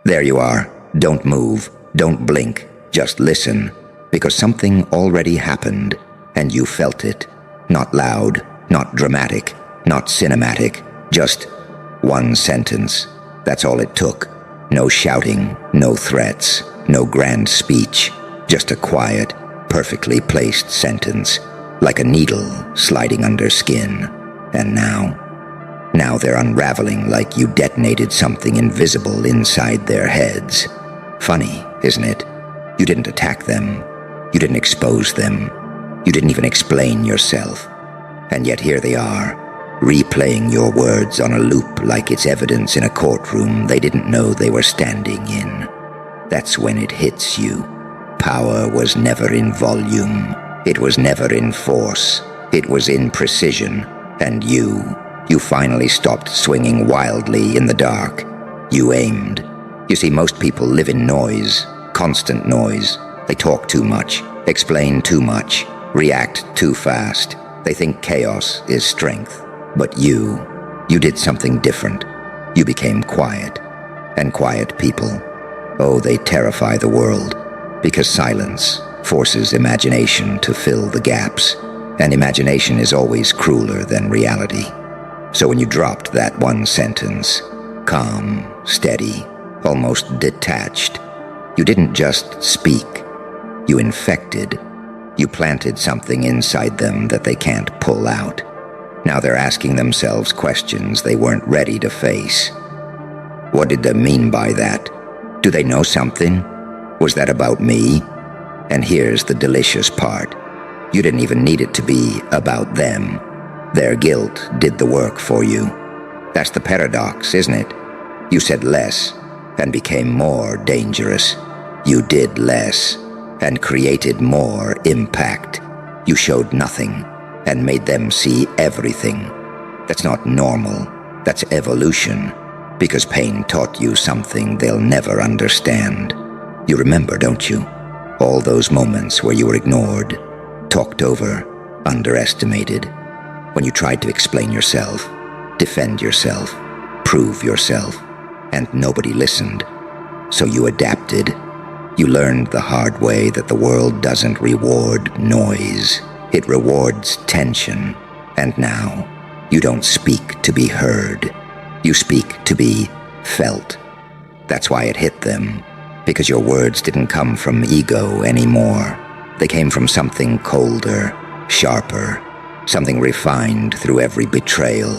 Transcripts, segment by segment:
There you are. Don't move. Don't blink. Just listen. Because something already happened, and you felt it. Not loud, not dramatic, not cinematic. Just one sentence. That's all it took. No shouting, no threats, no grand speech. Just a quiet, perfectly placed sentence, like a needle sliding under skin. And now they're unraveling like you detonated something invisible inside their heads. Funny, isn't it? You didn't attack them. You didn't expose them. You didn't even explain yourself. And yet here they are, replaying your words on a loop like it's evidence in a courtroom they didn't know they were standing in. That's when it hits you. Power was never in volume. It was never in force. It was in precision. And you finally stopped swinging wildly in the dark. You aimed. You see, most people live in noise, constant noise. They talk too much, explain too much, react too fast. They think chaos is strength. But you did something different. You became quiet. And quiet people, oh, they terrify the world, because silence forces imagination to fill the gaps, and imagination is always crueler than reality. So when you dropped that one sentence, calm, steady, almost detached, you didn't just speak. You infected. You planted something inside them that they can't pull out. Now they're asking themselves questions they weren't ready to face. What did they mean by that? Do they know something? Was that about me? And here's the delicious part. You didn't even need it to be about them. Their guilt did the work for you. That's the paradox, isn't it? You said less and became more dangerous. You did less and created more impact. You showed nothing and made them see everything. That's not normal. That's evolution. Because pain taught you something they'll never understand. You remember, don't you? All those moments where you were ignored, talked over, underestimated. When you tried to explain yourself, defend yourself, prove yourself, and nobody listened. So you adapted. You learned the hard way that the world doesn't reward noise. It rewards tension. And now, you don't speak to be heard. You speak to be felt. That's why it hit them. Because your words didn't come from ego anymore. They came from something colder, sharper, something refined through every betrayal,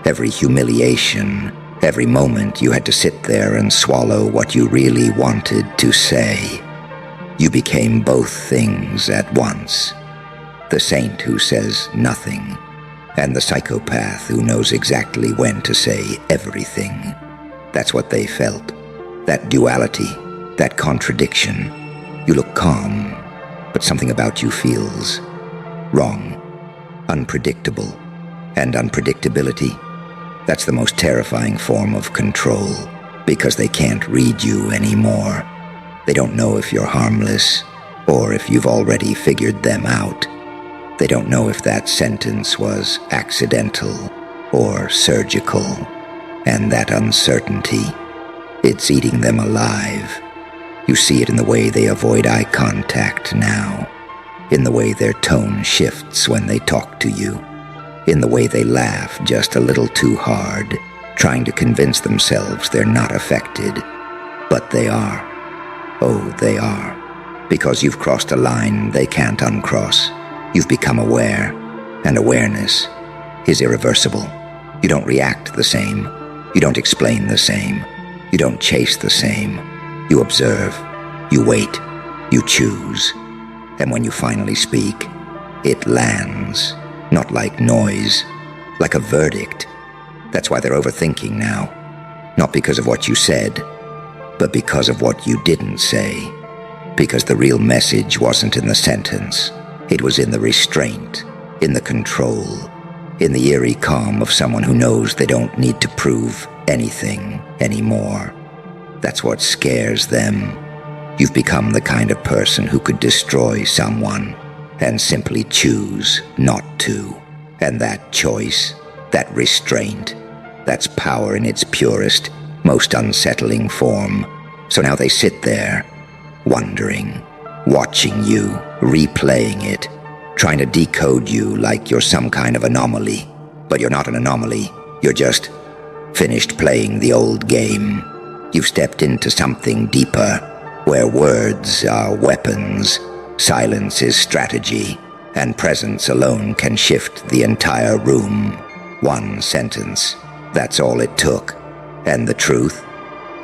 every humiliation, every moment you had to sit there and swallow what you really wanted to say. You became both things at once. The saint who says nothing, and the psychopath who knows exactly when to say everything. That's what they felt. That duality, that contradiction. You look calm, but something about you feels wrong, unpredictable. And unpredictability, that's the most terrifying form of control, because they can't read you anymore. They don't know if you're harmless, or if you've already figured them out. They don't know if that sentence was accidental or surgical. And that uncertainty, it's eating them alive. You see it in the way they avoid eye contact now, in the way their tone shifts when they talk to you, in the way they laugh just a little too hard, trying to convince themselves they're not affected. But they are. Oh, they are. Because you've crossed a line they can't uncross. You've become aware, and awareness is irreversible. You don't react the same. You don't explain the same. You don't chase the same. You observe. You wait. You choose. And when you finally speak, it lands. Not like noise, like a verdict. That's why they're overthinking now. Not because of what you said, but because of what you didn't say. Because the real message wasn't in the sentence. It was in the restraint, in the control, in the eerie calm of someone who knows they don't need to prove anything anymore. That's what scares them. You've become the kind of person who could destroy someone and simply choose not to. And that choice, that restraint, that's power in its purest, most unsettling form. So now they sit there, wondering, watching you, replaying it, trying to decode you like you're some kind of anomaly. But you're not an anomaly. You're just finished playing the old game. You've stepped into something deeper, where words are weapons, silence is strategy, and presence alone can shift the entire room. One sentence, that's all it took. And the truth?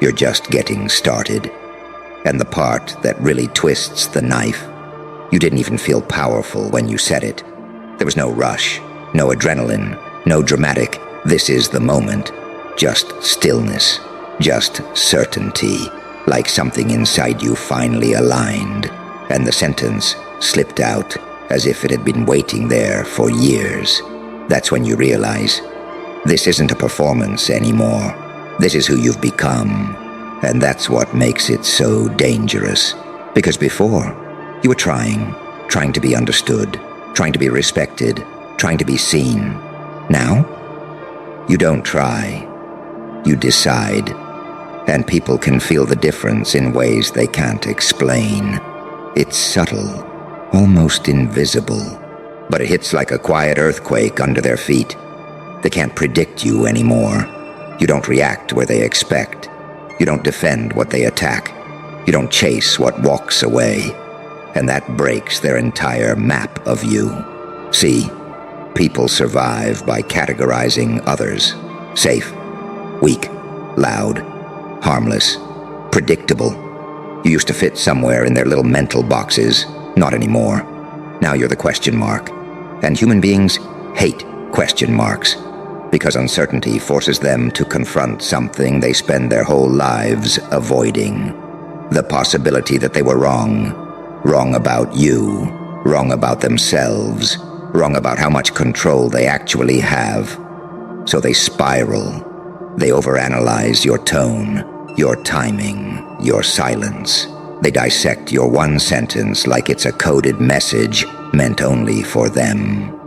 You're just getting started. And the part that really twists the knife, you didn't even feel powerful when you said it. There was no rush, no adrenaline, no dramatic, this is the moment. Just stillness, just certainty, like something inside you finally aligned. And the sentence slipped out as if it had been waiting there for years. That's when you realize, this isn't a performance anymore. This is who you've become. And that's what makes it so dangerous. Because before, you were trying to be understood, trying to be respected, trying to be seen. Now, you don't try. You decide. And people can feel the difference in ways they can't explain. It's subtle, almost invisible. But it hits like a quiet earthquake under their feet. They can't predict you anymore. You don't react where they expect. You don't defend what they attack. You don't chase what walks away. And that breaks their entire map of you. See, people survive by categorizing others. Safe, weak, loud, harmless, predictable. You used to fit somewhere in their little mental boxes. Not anymore. Now you're the question mark. And human beings hate question marks, because uncertainty forces them to confront something they spend their whole lives avoiding. The possibility that they were wrong. Wrong about you. Wrong about themselves. Wrong about how much control they actually have. So they spiral. They overanalyze your tone, your timing, your silence. They dissect your one sentence like it's a coded message meant only for them.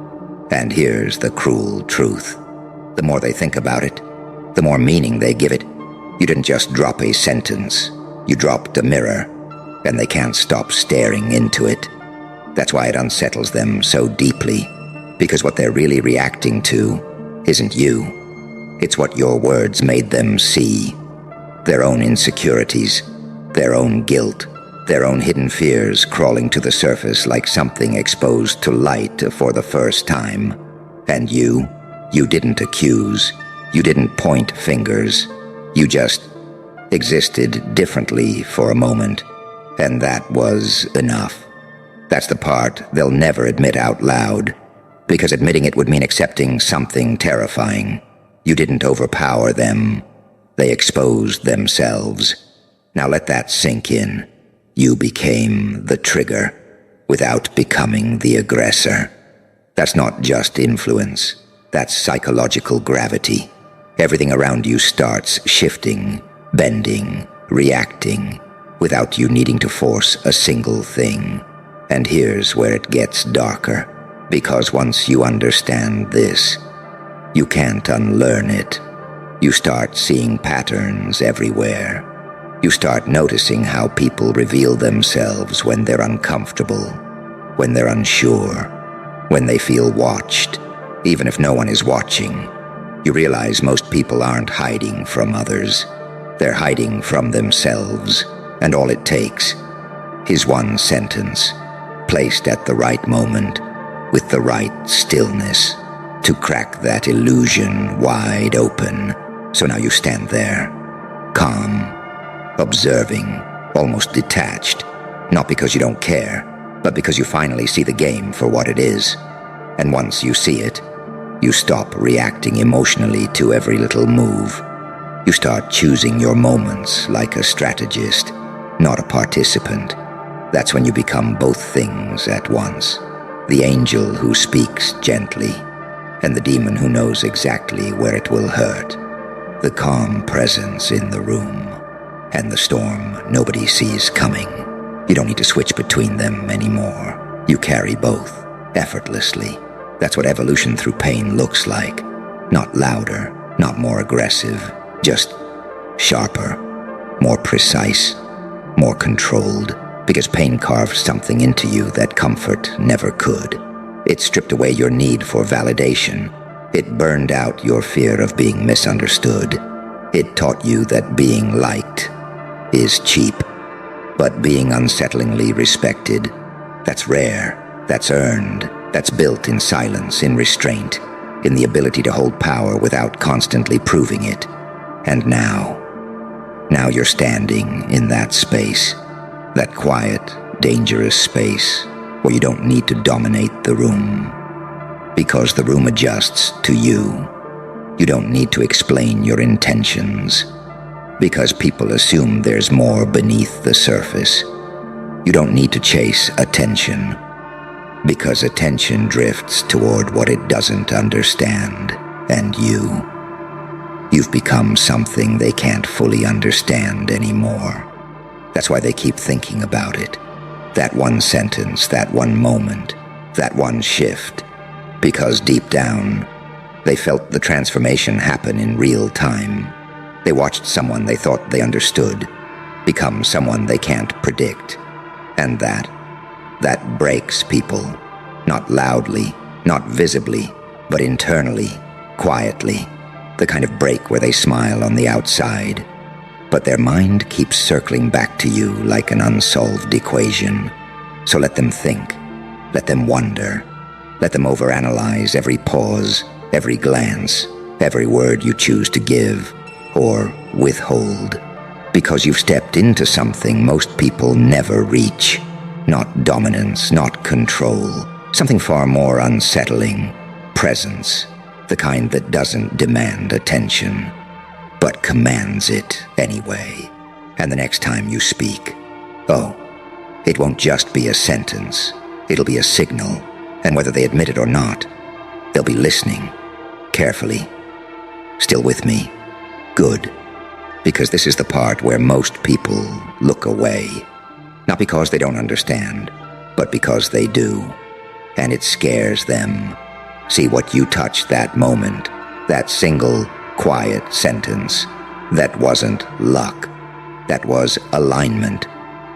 And here's the cruel truth. The more they think about it, the more meaning they give it. You didn't just drop a sentence. You dropped a mirror, and they can't stop staring into it. That's why it unsettles them so deeply, because what they're really reacting to isn't you. It's what your words made them see. Their own insecurities, their own guilt, their own hidden fears crawling to the surface like something exposed to light for the first time. And you didn't accuse. You didn't point fingers. You just existed differently for a moment. And that was enough. That's the part they'll never admit out loud, because admitting it would mean accepting something terrifying. You didn't overpower them. They exposed themselves. Now let that sink in. You became the trigger without becoming the aggressor. That's not just influence. That's psychological gravity. Everything around you starts shifting, bending, reacting, without you needing to force a single thing. And here's where it gets darker, because once you understand this, you can't unlearn it. You start seeing patterns everywhere. You start noticing how people reveal themselves when they're uncomfortable, when they're unsure, when they feel watched, even if no one is watching. You realize most people aren't hiding from others. They're hiding from themselves, and all it takes is one sentence, placed at the right moment, with the right stillness, to crack that illusion wide open. So now you stand there, calm, observing, almost detached, not because you don't care, but because you finally see the game for what it is. And once you see it, you stop reacting emotionally to every little move. You start choosing your moments like a strategist, not a participant. That's when you become both things at once. The angel who speaks gently, and the demon who knows exactly where it will hurt. The calm presence in the room, and the storm nobody sees coming. You don't need to switch between them anymore. You carry both, effortlessly. That's what evolution through pain looks like. Not louder, not more aggressive, just sharper. more precise, more controlled, because pain carved something into you that comfort never could. It stripped away your need for validation. It burned out your fear of being misunderstood. It taught you that being liked is cheap, but being unsettlingly respected, that's rare, that's earned, that's built in silence, in restraint, in the ability to hold power without constantly proving it. And now you're standing in that space, that quiet, dangerous space where you don't need to dominate the room, because the room adjusts to you. You don't need to explain your intentions, because people assume there's more beneath the surface. You don't need to chase attention, because attention drifts toward what it doesn't understand. And you've become something they can't fully understand anymore. That's why they keep thinking about it. That one sentence, that one moment, that one shift. Because deep down, they felt the transformation happen in real time. They watched someone they thought they understood become someone they can't predict. And that breaks people. Not loudly, not visibly, but internally, quietly. The kind of break where they smile on the outside, but their mind keeps circling back to you like an unsolved equation. So let them think, let them wonder, let them overanalyze every pause, every glance, every word you choose to give or withhold. Because you've stepped into something most people never reach. Not dominance, not control. Something far more unsettling. Presence. The kind that doesn't demand attention, but commands it anyway. And the next time you speak, it won't just be a sentence. It'll be a signal. And whether they admit it or not, they'll be listening, carefully. Still with me? Good. Because this is the part where most people look away. Not because they don't understand, but because they do. And it scares them. See what you touched that moment, that single, quiet sentence. That wasn't luck. That was alignment.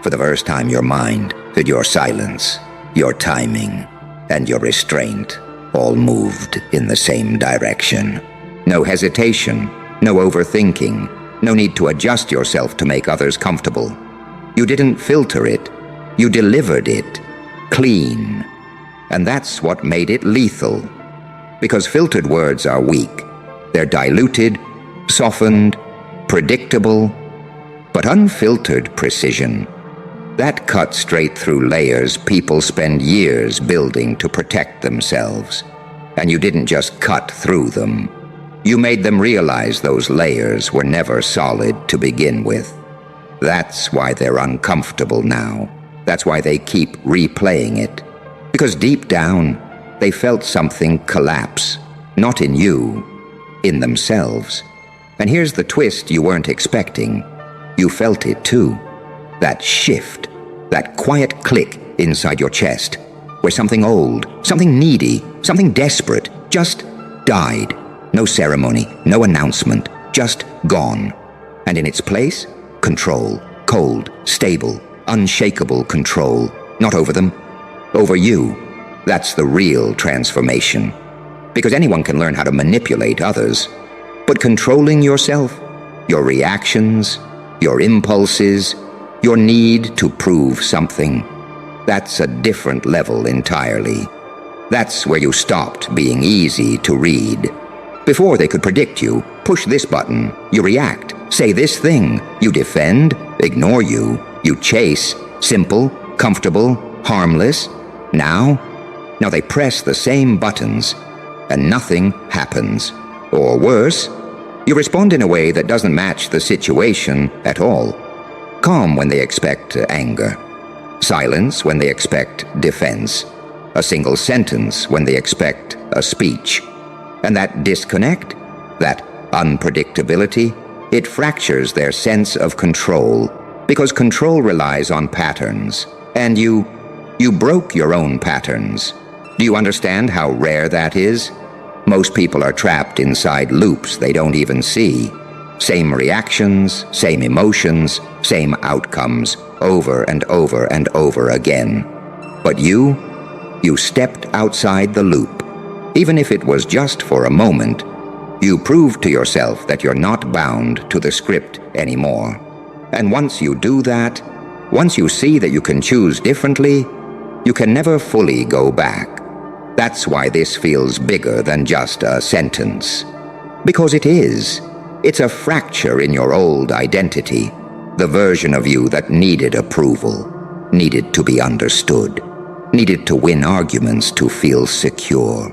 For the first time, your mind, that your silence, your timing, and your restraint all moved in the same direction. No hesitation, no overthinking, no need to adjust yourself to make others comfortable. You didn't filter it, you delivered it, clean. And that's what made it lethal. Because filtered words are weak. They're diluted, softened, predictable. But unfiltered precision, that cuts straight through layers people spend years building to protect themselves. And you didn't just cut through them. You made them realize those layers were never solid to begin with. That's why they're uncomfortable now. That's why they keep replaying it. Because deep down, they felt something collapse, not in you, in themselves. And here's the twist you weren't expecting. You felt it too. That shift, that quiet click inside your chest, where something old, something needy, something desperate just died. No ceremony, no announcement, just gone. And in its place, control, cold, stable, unshakable control. Not over them, over you. That's the real transformation. Because anyone can learn how to manipulate others. But controlling yourself, your reactions, your impulses, your need to prove something, that's a different level entirely. That's where you stopped being easy to read. Before they could predict you, push this button, you react, say this thing, you defend, ignore you chase, simple, comfortable, harmless. Now they press the same buttons, and nothing happens. Or worse, you respond in a way that doesn't match the situation at all. Calm when they expect anger. Silence when they expect defense. A single sentence when they expect a speech. And that disconnect, that unpredictability, it fractures their sense of control, because control relies on patterns, and you broke your own patterns. Do you understand how rare that is? Most people are trapped inside loops they don't even see. Same reactions, same emotions, same outcomes, over and over and over again. But you stepped outside the loop. Even if it was just for a moment, you proved to yourself that you're not bound to the script anymore. And once you do that, once you see that you can choose differently, you can never fully go back. That's why this feels bigger than just a sentence. Because it is. It's a fracture in your old identity, the version of you that needed approval, needed to be understood, needed to win arguments to feel secure.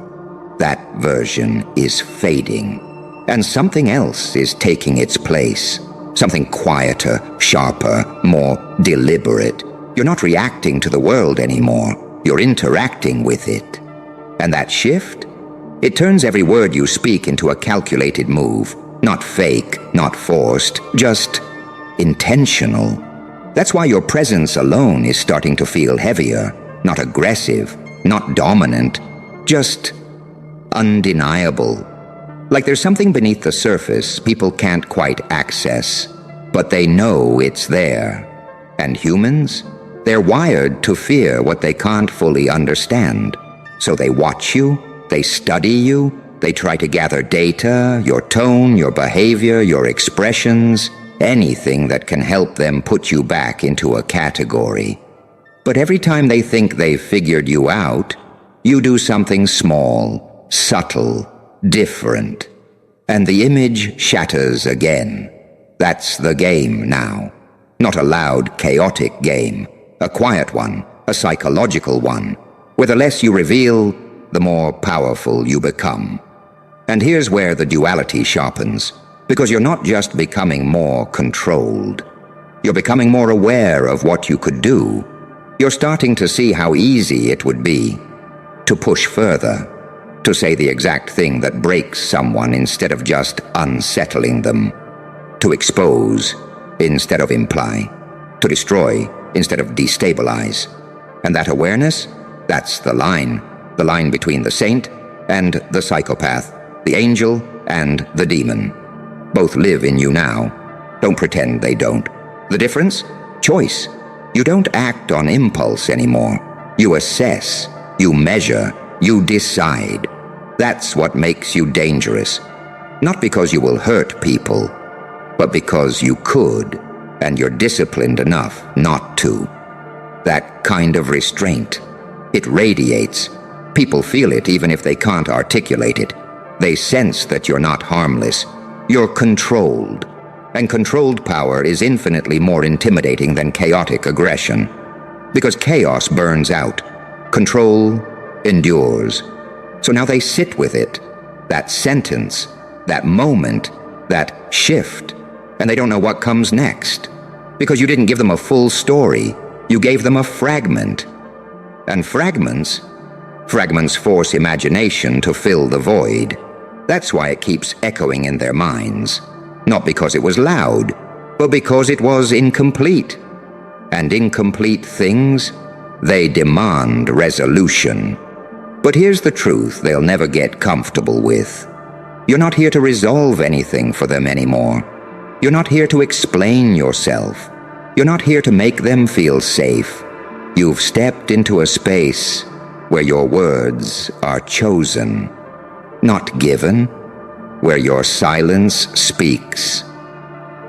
That version is fading, and something else is taking its place. Something quieter, sharper, more deliberate. You're not reacting to the world anymore. You're interacting with it. And that shift? It turns every word you speak into a calculated move. Not fake, not forced, just intentional. That's why your presence alone is starting to feel heavier. Not aggressive, not dominant, just undeniable. Like there's something beneath the surface people can't quite access, but they know it's there. And humans? They're wired to fear what they can't fully understand. So they watch you, they study you, they try to gather data, your tone, your behavior, your expressions, anything that can help them put you back into a category. But every time they think they've figured you out, you do something small, subtle, different, and the image shatters again. That's the game now. Not a loud, chaotic game, a quiet one, a psychological one, where the less you reveal, the more powerful you become. And here's where the duality sharpens, because you're not just becoming more controlled. You're becoming more aware of what you could do. You're starting to see how easy it would be to push further, to say the exact thing that breaks someone instead of just unsettling them, to expose instead of imply, to destroy instead of destabilize. And that awareness, that's the line between the saint and the psychopath, the angel and the demon. Both live in you now. Don't pretend they don't. The difference? Choice. You don't act on impulse anymore. You assess, you measure, you decide. That's what makes you dangerous. Not because you will hurt people, but because you could, and you're disciplined enough not to. That kind of restraint, it radiates. People feel it even if they can't articulate it. They sense that you're not harmless. You're controlled. And controlled power is infinitely more intimidating than chaotic aggression. Because chaos burns out. Control endures. So now they sit with it. That sentence, that moment, that shift. And they don't know what comes next. Because you didn't give them a full story. You gave them a fragment. And fragments force imagination to fill the void. That's why it keeps echoing in their minds. Not because it was loud, but because it was incomplete. And incomplete things, they demand resolution. But here's the truth they'll never get comfortable with. You're not here to resolve anything for them anymore. You're not here to explain yourself. You're not here to make them feel safe. You've stepped into a space where your words are chosen, not given, where your silence speaks,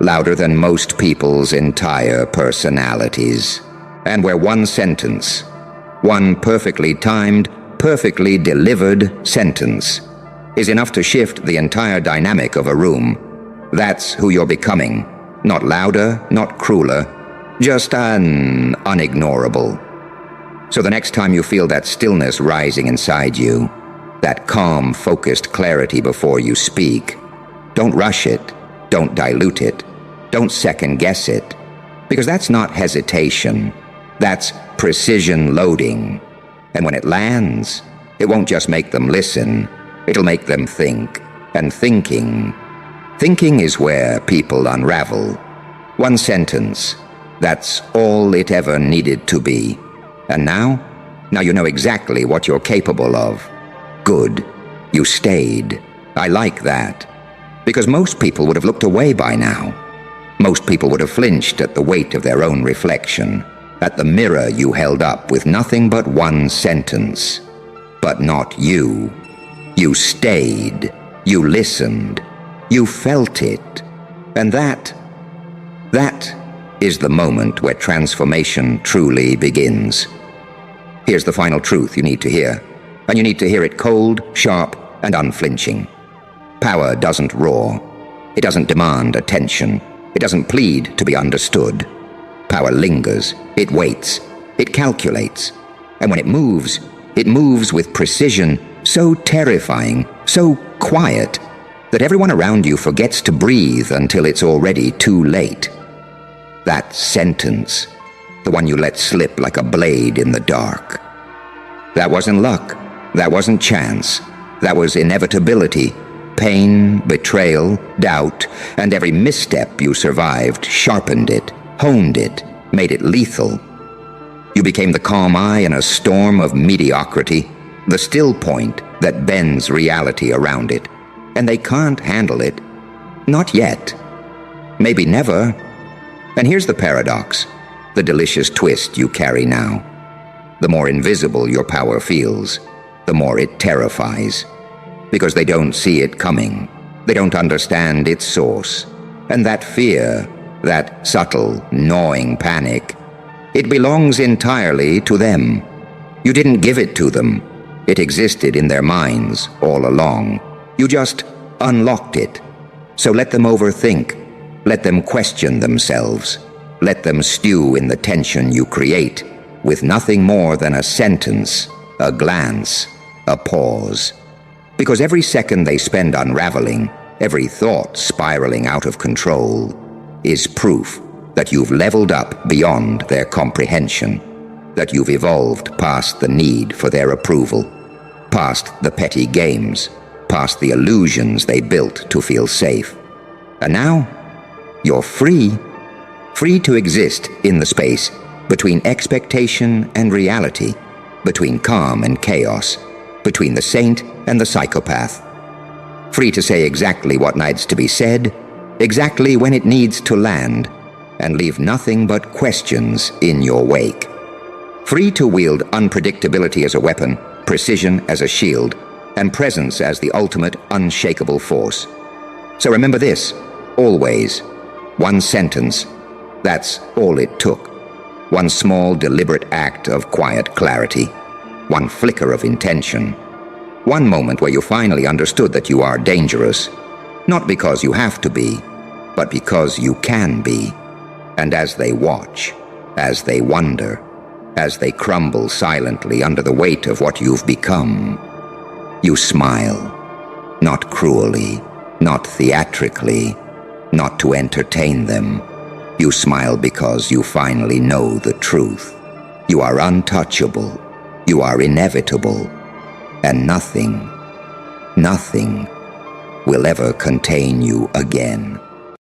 louder than most people's entire personalities, and where one sentence, one perfectly timed, perfectly delivered sentence, is enough to shift the entire dynamic of a room. That's who you're becoming. Not louder, not crueler, just unignorable. So the next time you feel that stillness rising inside you, that calm, focused clarity before you speak, don't rush it, don't dilute it, don't second-guess it, because that's not hesitation, that's precision loading. And when it lands, it won't just make them listen, it'll make them think. And thinking is where people unravel. One sentence, that's all it ever needed to be. And now you know exactly what you're capable of. Good. You stayed. I like that. Because most people would have looked away by now. Most people would have flinched at the weight of their own reflection, at the mirror you held up with nothing but one sentence. But not you. You stayed. You listened. You felt it. And that is the moment where transformation truly begins. Here's the final truth you need to hear, and you need to hear it cold, sharp, and unflinching. Power doesn't roar. It doesn't demand attention. It doesn't plead to be understood. Power lingers. It waits. It calculates. And when it moves with precision so terrifying, so quiet, that everyone around you forgets to breathe until it's already too late. That sentence, the one you let slip like a blade in the dark. That wasn't luck. That wasn't chance. That was inevitability. Pain, betrayal, doubt, and every misstep you survived sharpened it, honed it, made it lethal. You became the calm eye in a storm of mediocrity, the still point that bends reality around it. And they can't handle it. Not yet. Maybe never. And here's the paradox, the delicious twist you carry now. The more invisible your power feels, the more it terrifies. Because they don't see it coming. They don't understand its source. And that fear, that subtle, gnawing panic, it belongs entirely to them. You didn't give it to them. It existed in their minds all along. You just unlocked it. So let them overthink. Let them question themselves. Let them stew in the tension you create with nothing more than a sentence, a glance, a pause. Because every second they spend unraveling, every thought spiraling out of control, is proof that you've leveled up beyond their comprehension, that you've evolved past the need for their approval, past the petty games, past the illusions they built to feel safe. And now, you're free to exist in the space between expectation and reality, between calm and chaos, between the saint and the psychopath. Free to say exactly what needs to be said, exactly when it needs to land, and leave nothing but questions in your wake. Free to wield unpredictability as a weapon, precision as a shield, and presence as the ultimate unshakable force. So remember this, always. One sentence, that's all it took. One small, deliberate act of quiet clarity. One flicker of intention. One moment where you finally understood that you are dangerous, not because you have to be, but because you can be. And as they watch, as they wonder, as they crumble silently under the weight of what you've become, you smile, not cruelly, not theatrically, not to entertain them. You smile because you finally know the truth. You are untouchable. You are inevitable. And nothing will ever contain you again.